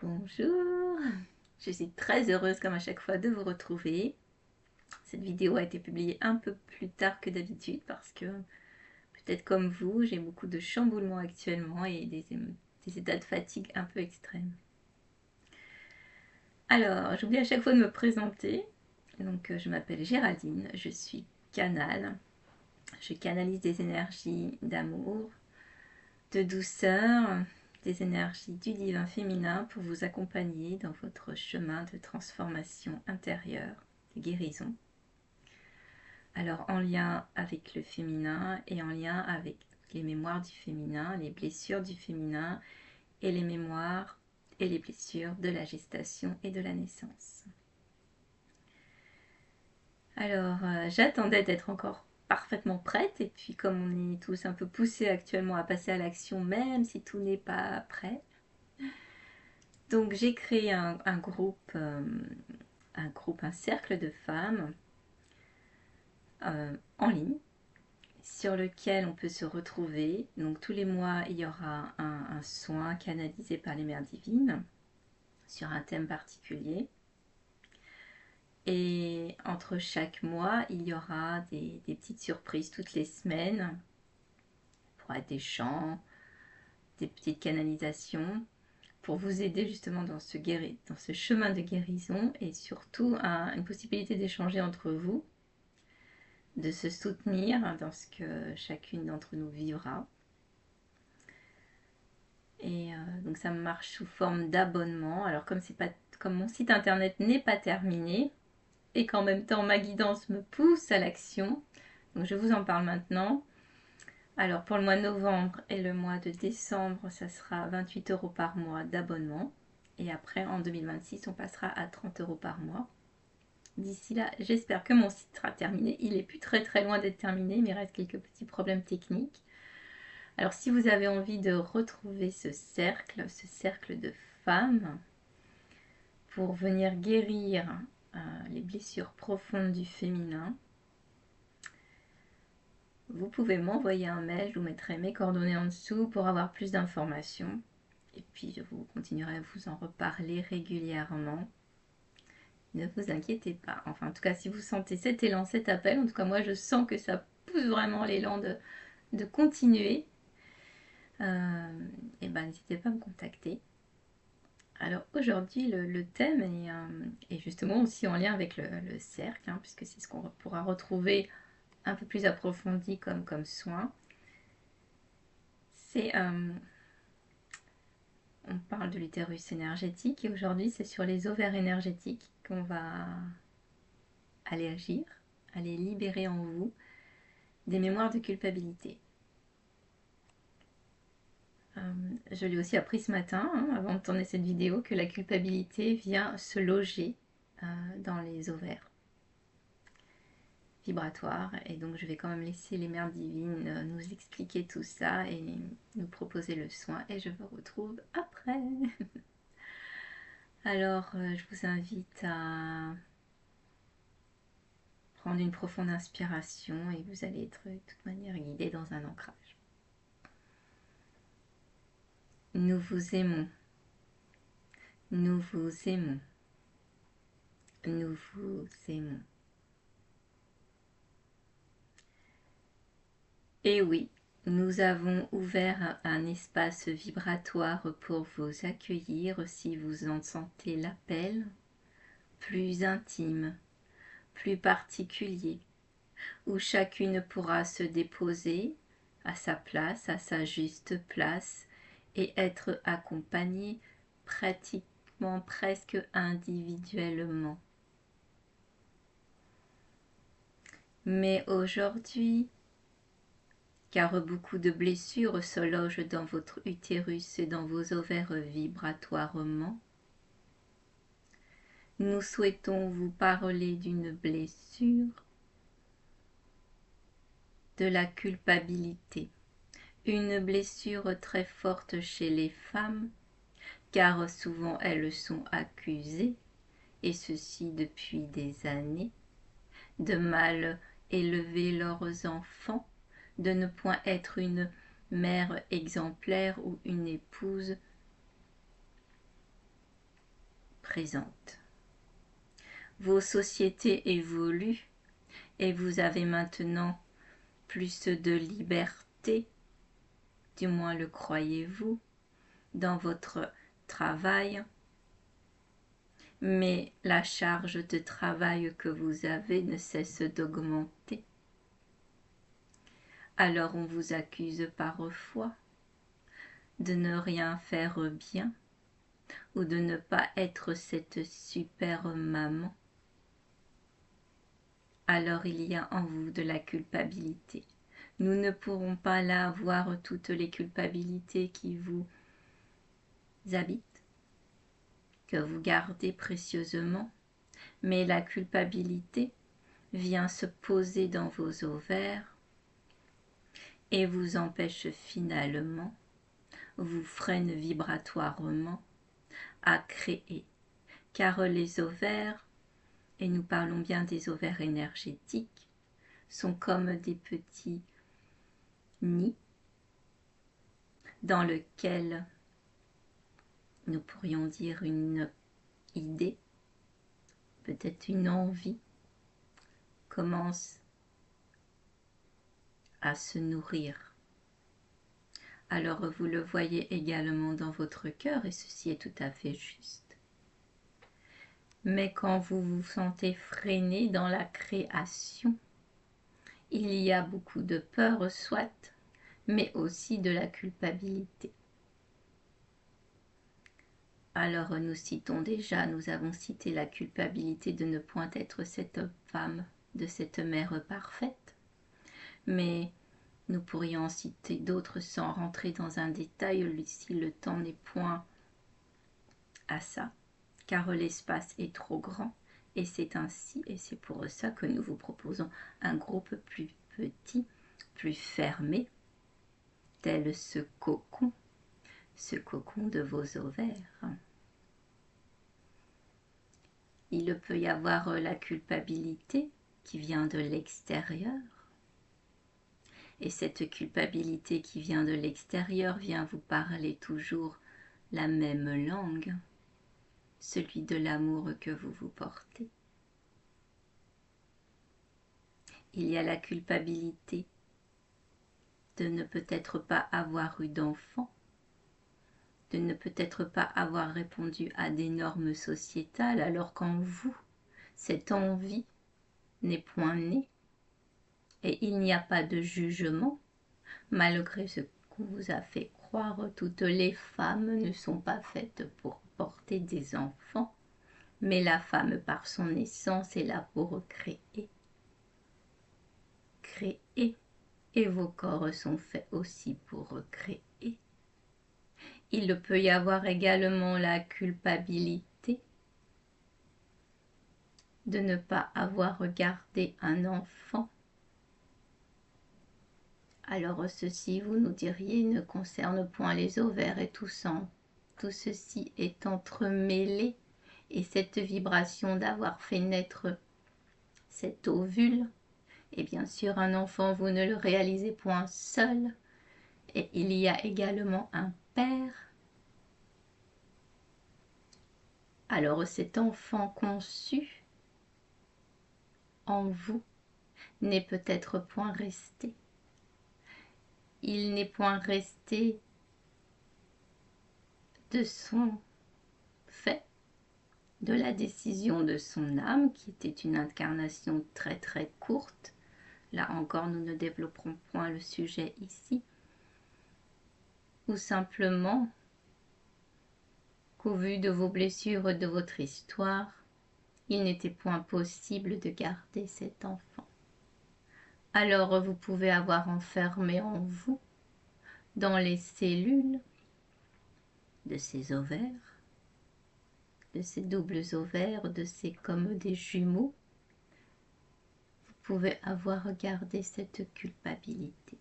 Bonjour, je suis très heureuse comme à chaque fois de vous retrouver. Cette vidéo a été publiée un peu plus tard que d'habitude parce que peut-être comme vous, j'ai beaucoup de chamboulements actuellement et des états de fatigue un peu extrêmes. Alors, j'oublie à chaque fois de me présenter. Donc, je m'appelle Géraldine, je suis canal. Je canalise des énergies d'amour, de douceur, des énergies du divin féminin pour vous accompagner dans votre chemin de transformation intérieure, de guérison. Alors en lien avec le féminin et en lien avec les mémoires du féminin, les blessures du féminin et les mémoires et les blessures de la gestation et de la naissance. Alors j'attendais d'être encore parfaitement prête et puis comme on est tous un peu poussés actuellement à passer à l'action même si tout n'est pas prêt, donc j'ai créé un groupe, un cercle de femmes en ligne sur lequel on peut se retrouver. Donc tous les mois, il y aura un soin canalisé par les mères divines sur un thème particulier. Et entre chaque mois, il y aura des petites surprises toutes les semaines. Il pourra être des chants, des petites canalisations pour vous aider justement dans ce chemin de guérison et surtout une possibilité d'échanger entre vous, de se soutenir dans ce que chacune d'entre nous vivra. Et donc ça marche sous forme d'abonnement. Alors comme mon site internet n'est pas terminé et qu'en même temps ma guidance me pousse à l'action, donc je vous en parle maintenant. Alors pour le mois de novembre et le mois de décembre, ça sera 28 € par mois d'abonnement. Et après en 2026, on passera à 30 € par mois. D'ici là, j'espère que mon site sera terminé. Il est plus très loin d'être terminé, mais il reste quelques petits problèmes techniques. Alors si vous avez envie de retrouver ce cercle de femmes, pour venir guérir les blessures profondes du féminin, vous pouvez m'envoyer un mail, je vous mettrai mes coordonnées en dessous pour avoir plus d'informations. Et puis je vous continuerai à vous en reparler régulièrement. Ne vous inquiétez pas. Enfin, en tout cas, si vous sentez cet élan, cet appel, en tout cas moi je sens que ça pousse vraiment l'élan de continuer. Et ben n'hésitez pas à me contacter. Alors aujourd'hui, le thème est justement aussi en lien avec le cercle, hein, puisque c'est ce qu'on pourra retrouver un peu plus approfondi comme soin. On parle de l'utérus énergétique et aujourd'hui c'est sur les ovaires énergétiques qu'on va aller agir, aller libérer en vous des mémoires de culpabilité. Je l'ai aussi appris ce matin, hein, avant de tourner cette vidéo, que la culpabilité vient se loger dans les ovaires vibratoire, et donc je vais quand même laisser les mères divines nous expliquer tout ça et nous proposer le soin, et je vous retrouve après. Alors je vous invite à prendre une profonde inspiration et vous allez être de toute manière guidé dans un ancrage. Nous vous aimons, nous vous aimons, nous vous aimons. Et oui, nous avons ouvert un espace vibratoire pour vous accueillir si vous en sentez l'appel, plus intime, plus particulier, où chacune pourra se déposer à sa place, à sa juste place, et être accompagnée pratiquement presque individuellement. Mais aujourd'hui, car beaucoup de blessures se logent dans votre utérus et dans vos ovaires vibratoirement, nous souhaitons vous parler d'une blessure, de la culpabilité. Une blessure très forte chez les femmes, car souvent elles sont accusées, et ceci depuis des années, de mal élever leurs enfants, de ne point être une mère exemplaire ou une épouse présente. Vos sociétés évoluent et vous avez maintenant plus de liberté, du moins le croyez-vous, dans votre travail. Mais la charge de travail que vous avez ne cesse d'augmenter. Alors on vous accuse parfois de ne rien faire bien ou de ne pas être cette super maman. Alors il y a en vous de la culpabilité. Nous ne pourrons pas là avoir toutes les culpabilités qui vous habitent, que vous gardez précieusement, mais la culpabilité vient se poser dans vos ovaires et vous empêche finalement, vous freine vibratoirement à créer, car les ovaires, et nous parlons bien des ovaires énergétiques, sont comme des petits nids dans lesquels nous pourrions dire une idée, peut-être une envie, commence à se nourrir. Alors vous le voyez également dans votre cœur et ceci est tout à fait juste. Mais quand vous vous sentez freiné dans la création, il y a beaucoup de peur, soit, mais aussi de la culpabilité. Alors nous avons cité la culpabilité de ne point être cette femme, de cette mère parfaite, mais nous pourrions en citer d'autres sans rentrer dans un détail si le temps n'est point à ça, car l'espace est trop grand et c'est ainsi et c'est pour ça que nous vous proposons un groupe plus petit, plus fermé, tel ce cocon de vos ovaires. Il peut y avoir la culpabilité qui vient de l'extérieur. Et cette culpabilité qui vient de l'extérieur vient vous parler toujours la même langue, celui de l'amour que vous vous portez. Il y a la culpabilité de ne peut-être pas avoir eu d'enfant, de ne peut-être pas avoir répondu à des normes sociétales, alors qu'en vous, cette envie n'est point née, et il n'y a pas de jugement, malgré ce qu'on vous a fait croire, toutes les femmes ne sont pas faites pour porter des enfants, mais la femme par son essence est là pour créer. Créer, et vos corps sont faits aussi pour créer. Il peut y avoir également la culpabilité de ne pas avoir gardé un enfant. Alors ceci, vous nous diriez, ne concerne point les ovaires et tout ça. Tout ceci est entremêlé et cette vibration d'avoir fait naître cet ovule, et bien sûr un enfant, vous ne le réalisez point seul, et il y a également un père. Alors cet enfant conçu en vous n'est peut-être point resté. Il n'est point resté de son fait, de la décision de son âme, qui était une incarnation très très courte. Là encore, nous ne développerons point le sujet ici. Ou simplement qu'au vu de vos blessures, de votre histoire, il n'était point possible de garder cet enfant. Alors vous pouvez avoir enfermé en vous, dans les cellules de ces ovaires, de ces doubles ovaires, de ces comme des jumeaux, vous pouvez avoir gardé cette culpabilité.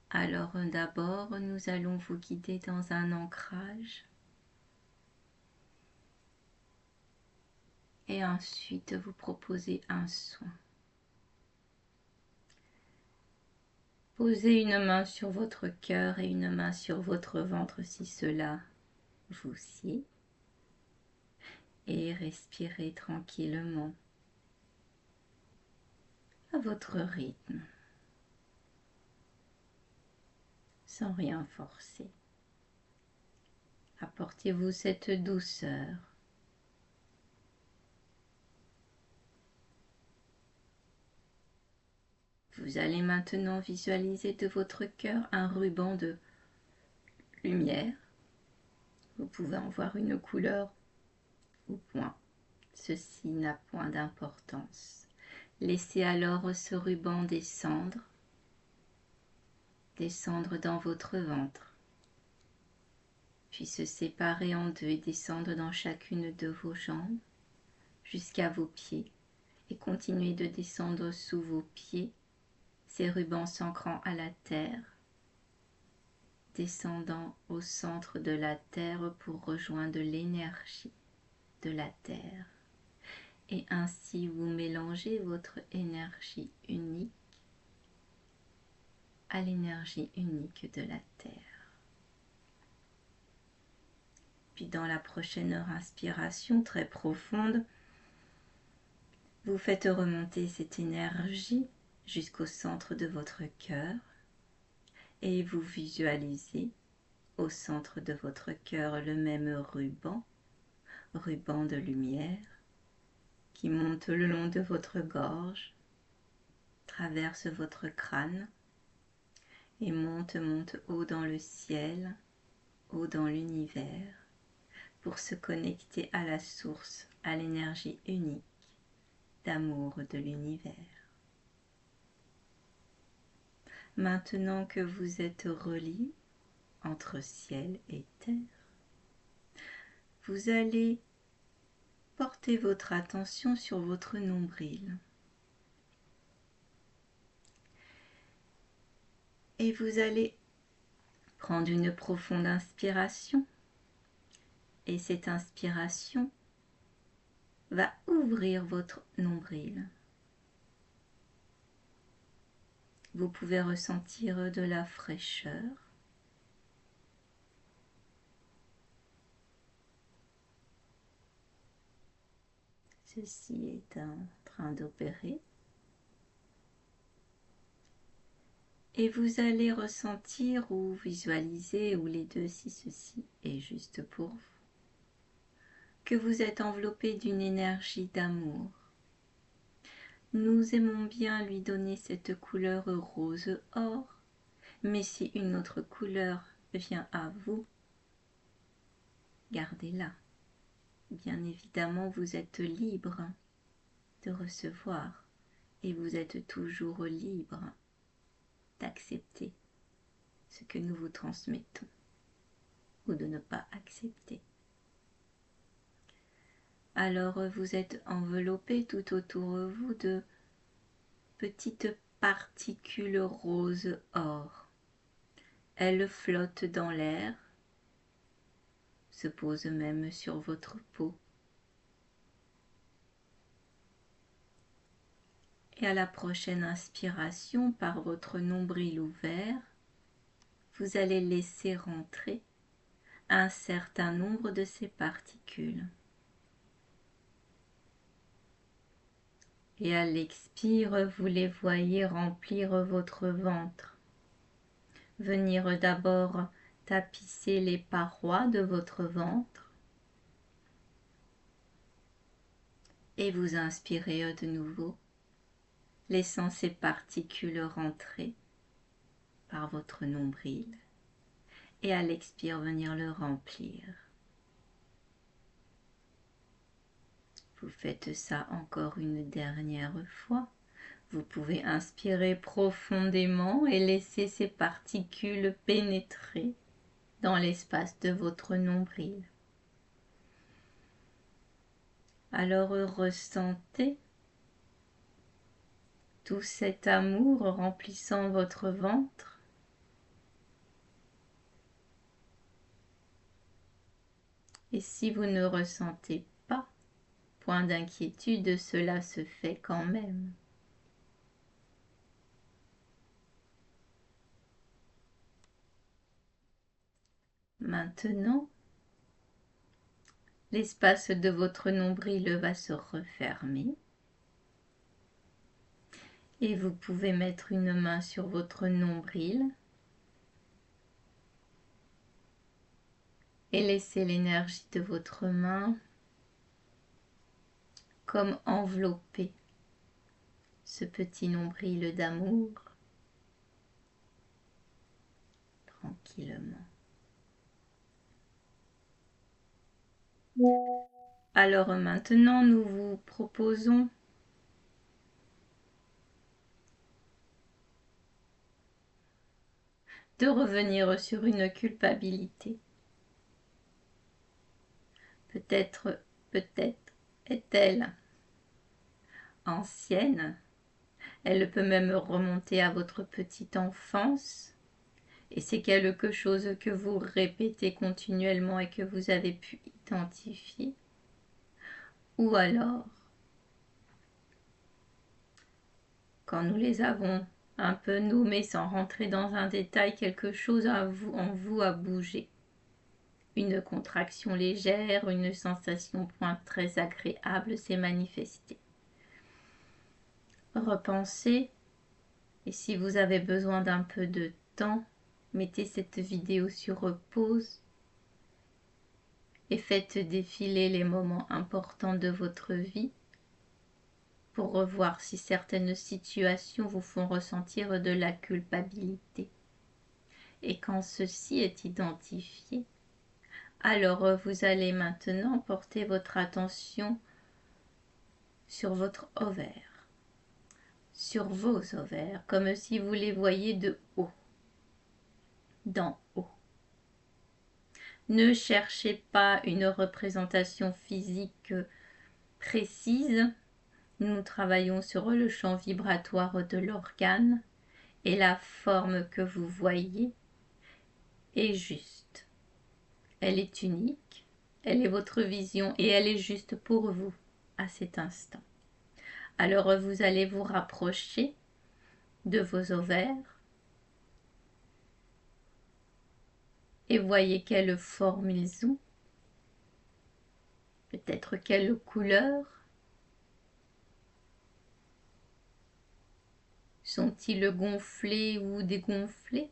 Alors d'abord, nous allons vous guider dans un ancrage et ensuite vous proposer un soin. Posez une main sur votre cœur et une main sur votre ventre si cela vous sied. Et respirez tranquillement à votre rythme, sans rien forcer. Apportez-vous cette douceur. Vous allez maintenant visualiser de votre cœur un ruban de lumière. Vous pouvez en voir une couleur ou point. Ceci n'a point d'importance. Laissez alors ce ruban descendre dans votre ventre, puis se séparer en deux et descendre dans chacune de vos jambes jusqu'à vos pieds et continuer de descendre sous vos pieds, ces rubans s'ancrant à la terre, descendant au centre de la terre pour rejoindre l'énergie de la terre. Et ainsi vous mélangez votre énergie unique à l'énergie unique de la terre. Puis dans la prochaine inspiration très profonde, vous faites remonter cette énergie jusqu'au centre de votre cœur et vous visualisez au centre de votre cœur le même ruban de lumière qui monte le long de votre gorge, traverse votre crâne et monte haut dans le ciel, haut dans l'univers, pour se connecter à la source, à l'énergie unique d'amour de l'univers. Maintenant que vous êtes reliés entre ciel et terre, vous allez porter votre attention sur votre nombril. Et vous allez prendre une profonde inspiration. Et cette inspiration va ouvrir votre nombril. Vous pouvez ressentir de la fraîcheur. Ceci est en train d'opérer. Et vous allez ressentir ou visualiser, ou les deux si ceci est juste pour vous, que vous êtes enveloppé d'une énergie d'amour. Nous aimons bien lui donner cette couleur rose or, mais si une autre couleur vient à vous, gardez-la. Bien évidemment, vous êtes libre de recevoir et vous êtes toujours libre d'accepter ce que nous vous transmettons ou de ne pas accepter. Alors vous êtes enveloppé tout autour de vous de petites particules rose or. Elles flottent dans l'air, se posent même sur votre peau. Et à la prochaine inspiration, par votre nombril ouvert, vous allez laisser rentrer un certain nombre de ces particules. Et à l'expire, vous les voyez remplir votre ventre. Venir d'abord tapisser les parois de votre ventre. Et vous inspirez de nouveau, laissant ces particules rentrer par votre nombril. Et à l'expire, venir le remplir. Vous faites ça encore une dernière fois. Vous pouvez inspirer profondément et laisser ces particules pénétrer dans l'espace de votre nombril. Alors ressentez tout cet amour remplissant votre ventre. Et si vous ne ressentez pas, point d'inquiétude, cela se fait quand même. Maintenant, l'espace de votre nombril va se refermer et vous pouvez mettre une main sur votre nombril et laisser l'énergie de votre main comme envelopper ce petit nombril d'amour tranquillement. Alors maintenant, nous vous proposons de revenir sur une culpabilité. Peut-être est-elle ancienne, elle peut même remonter à votre petite enfance, et c'est quelque chose que vous répétez continuellement et que vous avez pu identifier. Ou alors, quand nous les avons un peu nommés sans rentrer dans un détail, quelque chose en vous a bougé. Une contraction légère, une sensation point très agréable s'est manifestée. Repensez, et si vous avez besoin d'un peu de temps, mettez cette vidéo sur pause et faites défiler les moments importants de votre vie pour revoir si certaines situations vous font ressentir de la culpabilité. Et quand ceci est identifié, alors vous allez maintenant porter votre attention sur votre ovaire, sur vos ovaires, comme si vous les voyiez de haut, d'en haut. Ne cherchez pas une représentation physique précise. Nous travaillons sur le champ vibratoire de l'organe et la forme que vous voyez est juste. Elle est unique, elle est votre vision et elle est juste pour vous à cet instant. Alors vous allez vous rapprocher de vos ovaires et voyez quelle forme ils ont, peut-être quelle couleur. Sont-ils gonflés ou dégonflés?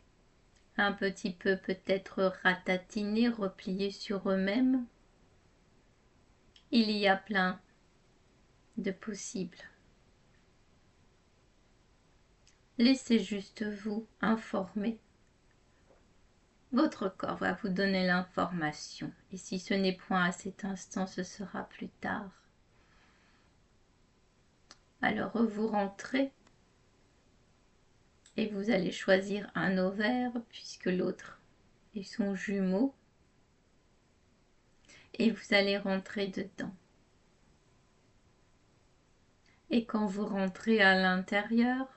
Un petit peu peut-être ratatinés, repliés sur eux-mêmes? Il y a plein de possibles. Laissez juste vous informer. Votre corps va vous donner l'information. Et si ce n'est point à cet instant, ce sera plus tard. Alors vous rentrez et vous allez choisir un ovaire puisque l'autre est son jumeau. Et vous allez rentrer dedans. Et quand vous rentrez à l'intérieur,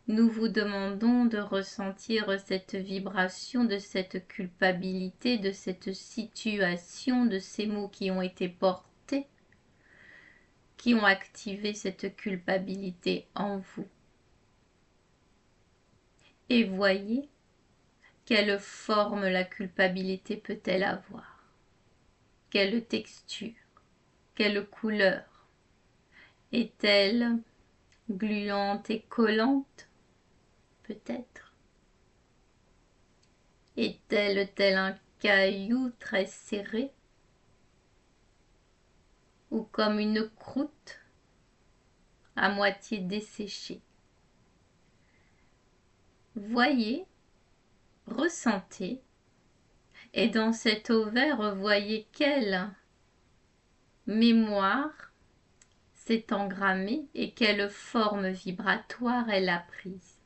nous vous demandons de ressentir cette vibration, de cette culpabilité, de cette situation, de ces mots qui ont été portés, qui ont activé cette culpabilité en vous. Et voyez quelle forme la culpabilité peut-elle avoir, quelle texture, quelle couleur. Est-elle gluante et collante? Peut-être. Est-elle tel un caillou très serré? Ou comme une croûte à moitié desséchée? Voyez, ressentez, et dans cet ovaire, voyez quelle mémoire s'est engrammée et quelle forme vibratoire elle a prise.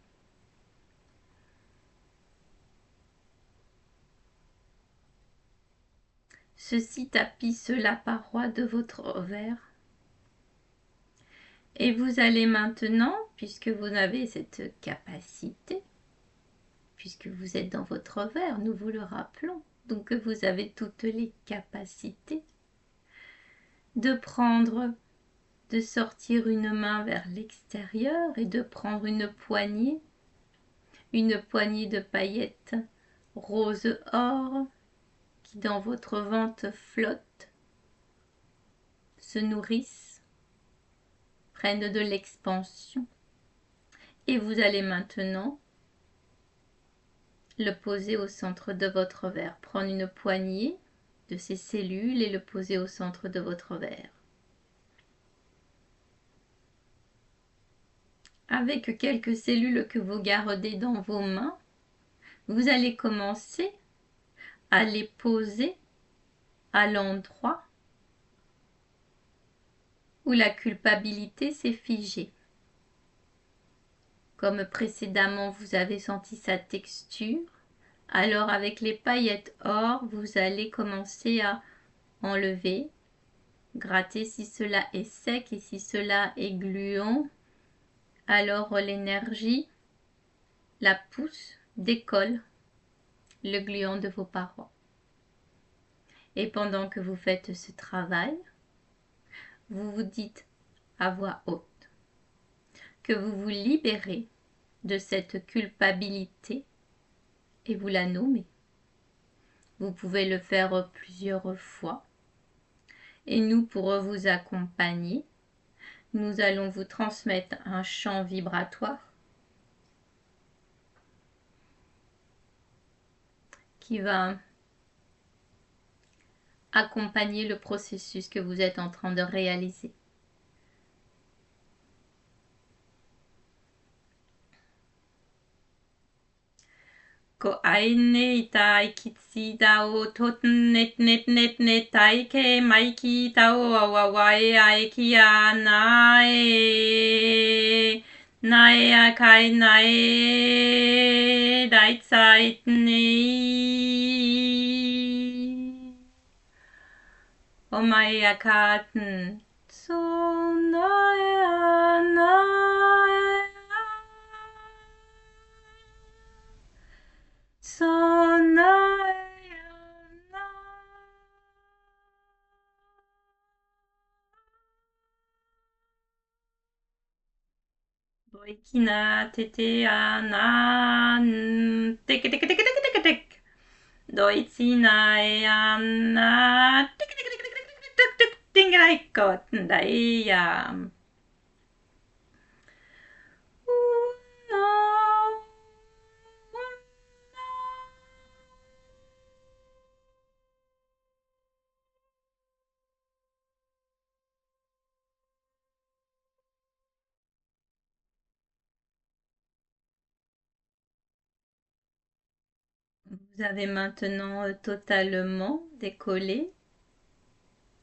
Ceci tapisse la paroi de votre ovaire. Et vous allez maintenant, puisque vous avez cette capacité, puisque vous êtes dans votre ovaire, nous vous le rappelons, donc vous avez toutes les capacités de sortir une main vers l'extérieur et de prendre une poignée de paillettes rose or qui dans votre ventre flottent, se nourrissent, prennent de l'expansion. Et vous allez maintenant le poser au centre de votre verre. Prendre une poignée de ces cellules et le poser au centre de votre verre. Avec quelques cellules que vous gardez dans vos mains, vous allez commencer à les poser à l'endroit où la culpabilité s'est figée. Comme précédemment vous avez senti sa texture, alors avec les paillettes or, vous allez commencer à enlever, gratter si cela est sec et si cela est gluant. Alors l'énergie, la pousse, décolle le gluant de vos parois. Et pendant que vous faites ce travail, vous vous dites à voix haute que vous vous libérez de cette culpabilité et vous la nommez. Vous pouvez le faire plusieurs fois. Et nous, pour vous accompagner, nous allons vous transmettre un champ vibratoire qui va accompagner le processus que vous êtes en train de réaliser. Ko aine tai kitsi dao tot net net net net tai ke mai ki tao wa wai ai ki a nae nae a kai nae dai tsai nei o mai a katen so nae a nae so nae a nae Boikina tete a nan tek tek tek tek tek tek Doitsina e anna tek tek tek tek tek tek tek tingraikko tndaiya Vous avez maintenant totalement décollé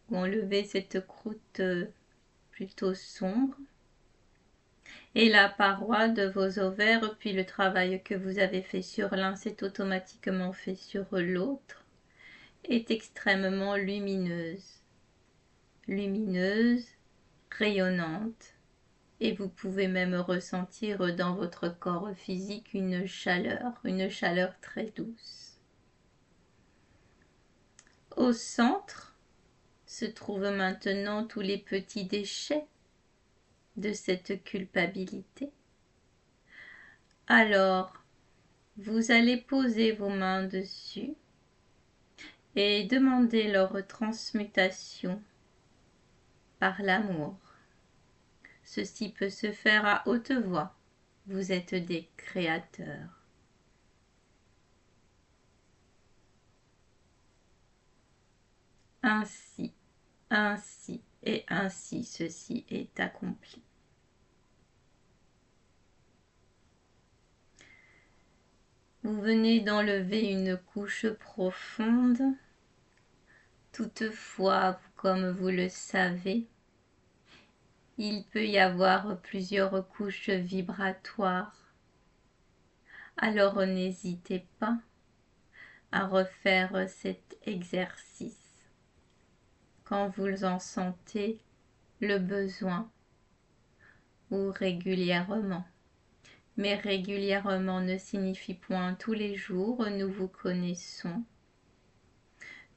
ou enlevé cette croûte plutôt sombre et la paroi de vos ovaires, puis le travail que vous avez fait sur l'un s'est automatiquement fait sur l'autre, est extrêmement lumineuse, rayonnante, et vous pouvez même ressentir dans votre corps physique une chaleur très douce. Au centre se trouvent maintenant tous les petits déchets de cette culpabilité. Alors, vous allez poser vos mains dessus et demander leur transmutation par l'amour. Ceci peut se faire à haute voix. Vous êtes des créateurs. Ainsi, ainsi et ainsi, ceci est accompli. Vous venez d'enlever une couche profonde. Toutefois, comme vous le savez, il peut y avoir plusieurs couches vibratoires. Alors n'hésitez pas à refaire cet exercice quand vous en sentez le besoin ou régulièrement. Mais régulièrement ne signifie point tous les jours, nous vous connaissons.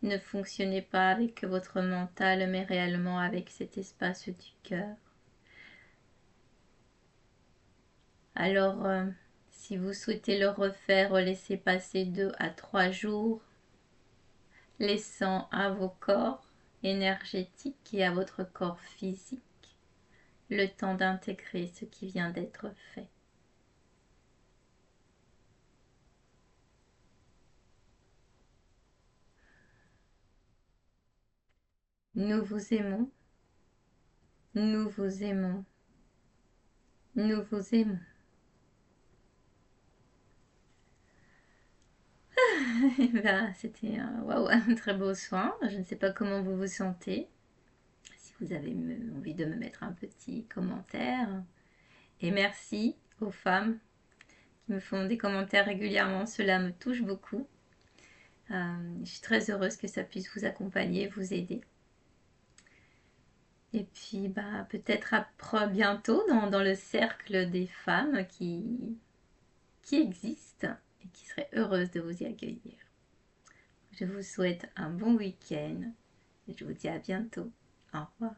Ne fonctionnez pas avec votre mental, mais réellement avec cet espace du cœur. Alors, si vous souhaitez le refaire, laissez passer 2 à 3 jours. laissant à vos corps énergétiques et à votre corps physique le temps d'intégrer ce qui vient d'être fait. Nous vous aimons, nous vous aimons, nous vous aimons. Ben, c'était un très beau soin. Je ne sais pas comment vous vous sentez. Si vous avez envie de me mettre un petit commentaire. Et merci aux femmes qui me font des commentaires régulièrement. Cela me touche beaucoup. Je suis très heureuse que ça puisse vous accompagner, vous aider. Et puis bah, peut-être à bientôt dans le cercle des femmes qui existent et qui seraient heureuses de vous y accueillir. Je vous souhaite un bon week-end et je vous dis à bientôt. Au revoir.